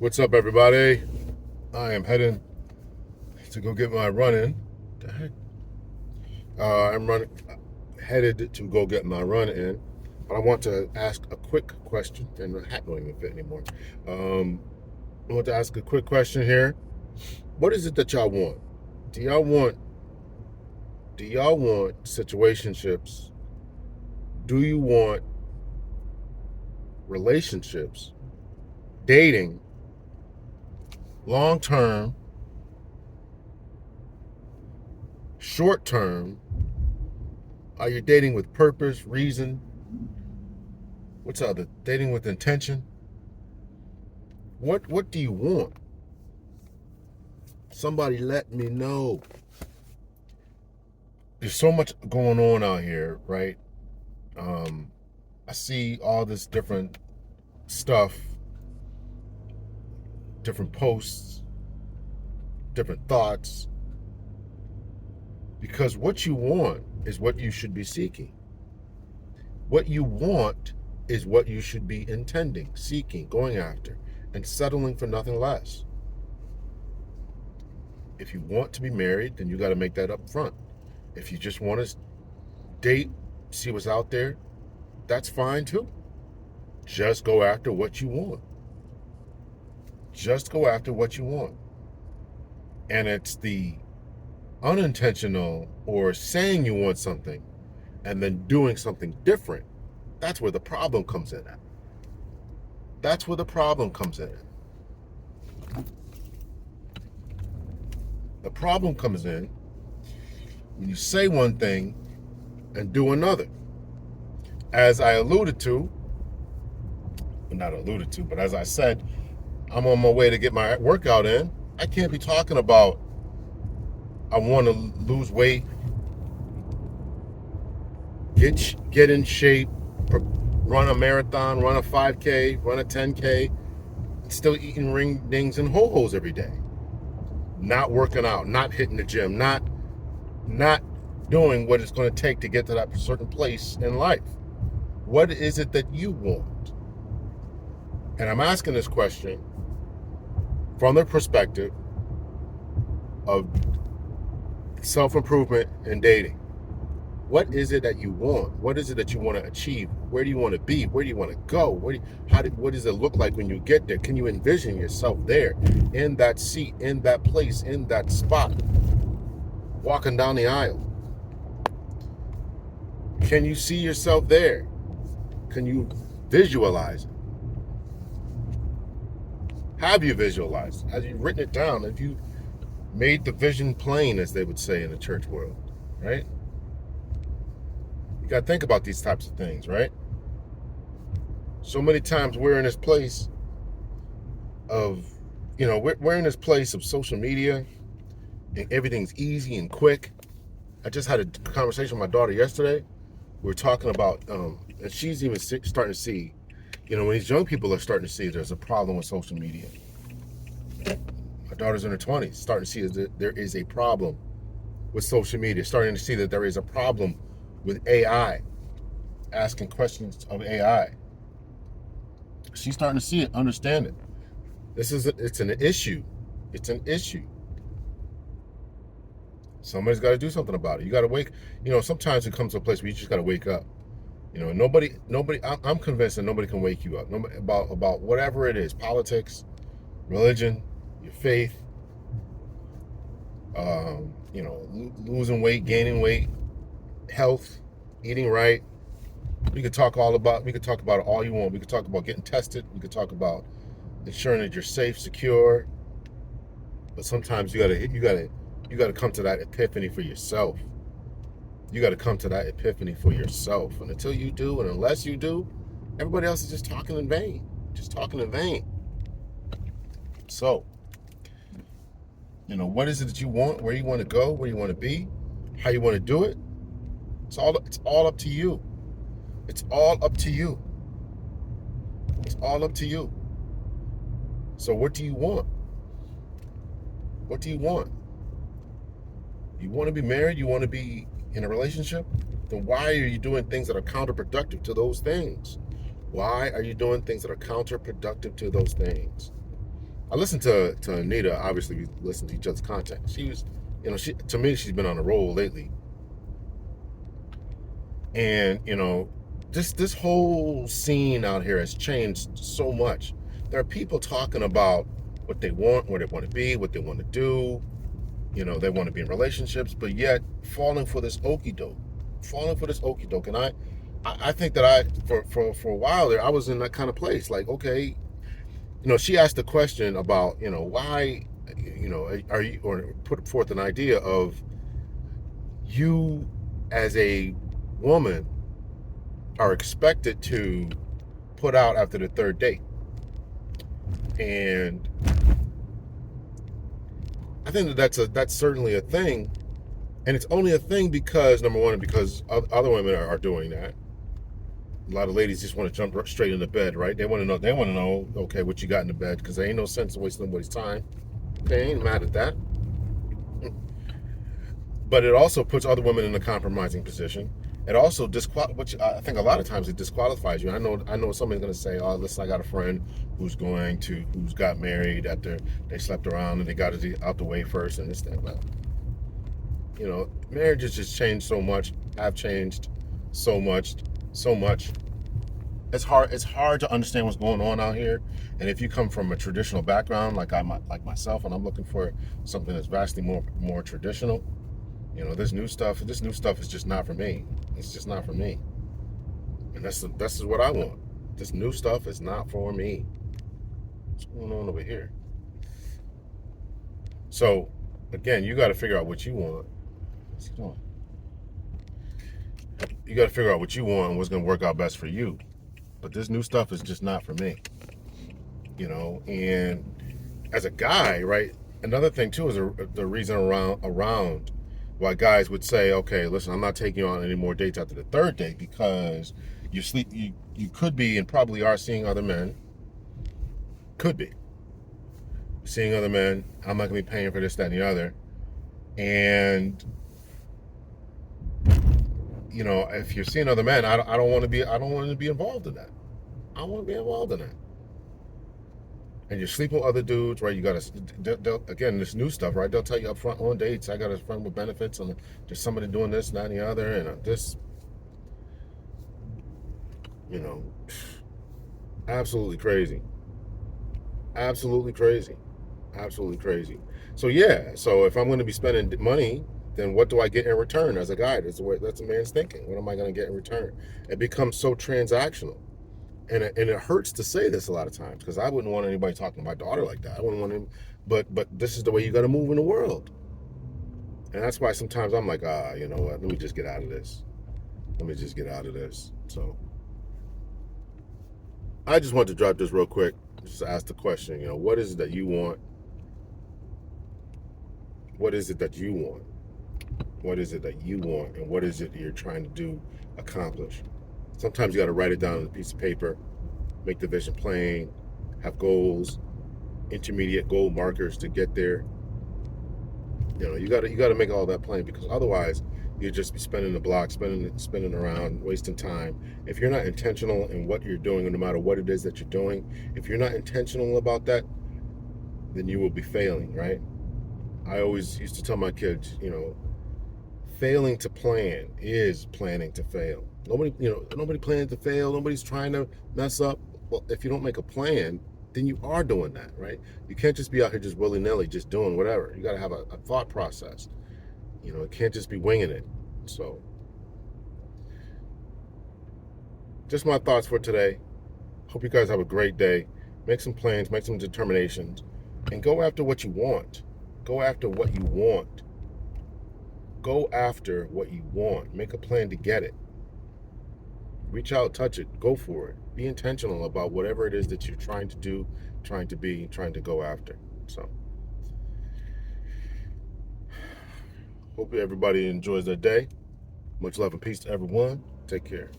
What's up, everybody? I am heading to go get my run in. The heck? Headed to go get my run in, but I want to ask a quick question. And the hat don't even fit anymore. Um, I want to ask a quick question here. What is it that y'all want? Do y'all want? Do y'all want situationships? Do you want relationships, dating, long term, short term? Are you dating with purpose, reason? What's other? Dating with intention? What do you want? Somebody let me know. There's so much going on out here, right? Um, I see all this different stuff, different posts, different thoughts. Because what you want is what you should be seeking. What you want is what you should be intending, seeking, going after, and settling for nothing less. If you want to be married, then you got to make that up front. If you just want to date, see what's out there, that's fine too. Just go after what you want. Just go after what you want. And it's the unintentional or saying you want something and then doing something different. That's where the problem comes in at. That's where the problem comes in at. The problem comes in when you say one thing and do another. As I alluded to, not alluded to, but as I said, I'm on my way to get my workout in. I can't be talking about I want to lose weight, get in shape, run a marathon, run a 5K, run a 10K, still eating ring dings and ho-hos every day. Not working out, not hitting the gym, not doing what it's going to take to get to that certain place in life. What is it that you want? And I'm asking this question from the perspective of self-improvement and dating. What is it that you want? What is it that you want to achieve? Where do you want to be? Where do you want to go? What does it look like when you get there? Can you envision yourself there, in that seat, in that place, in that spot, walking down the aisle? Can you see yourself there? Can you visualize it? Have you visualized it? Have you written it down? Have you made the vision plain, as they would say in the church world, right? You got to think about these types of things, right? So many times we're in this place of, we're in this place of social media and everything's easy and quick. I just had a conversation with my daughter yesterday. We were talking about, and she's even starting to see, when these young people are starting to see there's a problem with social media. My daughter's in her 20s, starting to see that there is a problem with social media, starting to see that there is a problem with AI, asking questions of AI. She's starting to see it, understand it. It's an issue. It's an issue. Somebody's got to do something about it. You got to wake, sometimes it comes to a place where you just got to wake up. Nobody, I'm convinced that nobody can wake you up about whatever it is, politics, religion, your faith, losing weight, gaining weight, health, eating right. We could talk about it all you want. We could talk about getting tested. We could talk about ensuring that you're safe, secure. But sometimes you gotta come to that epiphany for yourself. You gotta come to that epiphany for yourself. And until you do, and unless you do, everybody else is just talking in vain. Just talking in vain. So, what is it that you want? Where you want to go? Where you want to be? How you want to do it? It's all up to you. It's all up to you. It's all up to you. So what do you want? What do you want? You want to be married? You want to be in a relationship? Then why are you doing things that are counterproductive to those things? Why are you doing things that are counterproductive to those things? I listened to Anita. Obviously, we listened to each other's content. She was, to me, she's been on a roll lately. And, this whole scene out here has changed so much. There are people talking about what they want, where they want to be, what they want to do. They want to be in relationships, but yet falling for this okie doke. Falling for this okie doke. And I think that for a while there, I was in that kind of place. Like, okay, she asked the question about, why, are you, or put forth an idea of you as a woman are expected to put out after the third date. And I think that's certainly a thing. And it's only a thing because, number one, because other women are doing that. A lot of ladies just want to jump straight into bed, right? They want to know, okay, what you got in the bed, because there ain't no sense of wasting nobody's time. They ain't mad at that. But it also puts other women in a compromising position. It also which I think a lot of times it disqualifies you. I know somebody's going to say, "Oh, listen, I got a friend who's got married after they slept around and they got it out the way first, and this, that." But marriages just changed so much. Have changed so much. It's hard to understand what's going on out here. And if you come from a traditional background like myself, and I'm looking for something that's vastly more traditional, this new stuff is just not for me. It's just not for me. And this is what I want. This new stuff is not for me. What's going on over here? So, again, you got to figure out what you want. What's he doing? You got to figure out what you want and what's going to work out best for you. But this new stuff is just not for me. And as a guy, right? Another thing too is the reason around why guys would say, okay, listen, I'm not taking you on any more dates after the third date, because you could be and probably are seeing other men. Could be seeing other men. I'm not gonna be paying for this, that, and the other. And if you're seeing other men, I don't want to be involved in that. I don't want to be involved in that. And you're sleeping with other dudes, right? You got to, again, this new stuff, right? They'll tell you up front on dates, I got a friend with benefits, and there's somebody doing this, that, and the other, and this, absolutely crazy. Absolutely crazy. Absolutely crazy. So, yeah, so if I'm going to be spending money, then what do I get in return as a guy? That's a man's thinking. What am I going to get in return? It becomes so transactional. And it hurts to say this a lot of times, because I wouldn't want anybody talking to my daughter like that. I wouldn't want him, but this is the way you got to move in the world. And that's why sometimes I'm like, you know what? Let me just get out of this. So I just want to drop this real quick. Just ask the question, what is it that you want? What is it that you want? What is it that you want? And what is it that you're trying to accomplish? Sometimes you got to write it down on a piece of paper, make the vision plain, have goals, intermediate goal markers to get there. You got to make all that plain, because otherwise you'll just be spinning the block, spinning around, wasting time. If you're not intentional in what you're doing, no matter what it is that you're doing, if you're not intentional about that, then you will be failing, right? I always used to tell my kids, failing to plan is planning to fail. Nobody plans to fail. Nobody's trying to mess up. Well, if you don't make a plan, then you are doing that, right? You can't just be out here just willy-nilly, just doing whatever. You got to have a thought process. It can't just be winging it. So, just my thoughts for today. Hope you guys have a great day. Make some plans, make some determinations, and go after what you want. Go after what you want. Go after what you want. Make a plan to get it. Reach out, touch it, go for it. Be intentional about whatever it is that you're trying to do, trying to be, trying to go after. So, hope everybody enjoys their day. Much love and peace to everyone. Take care.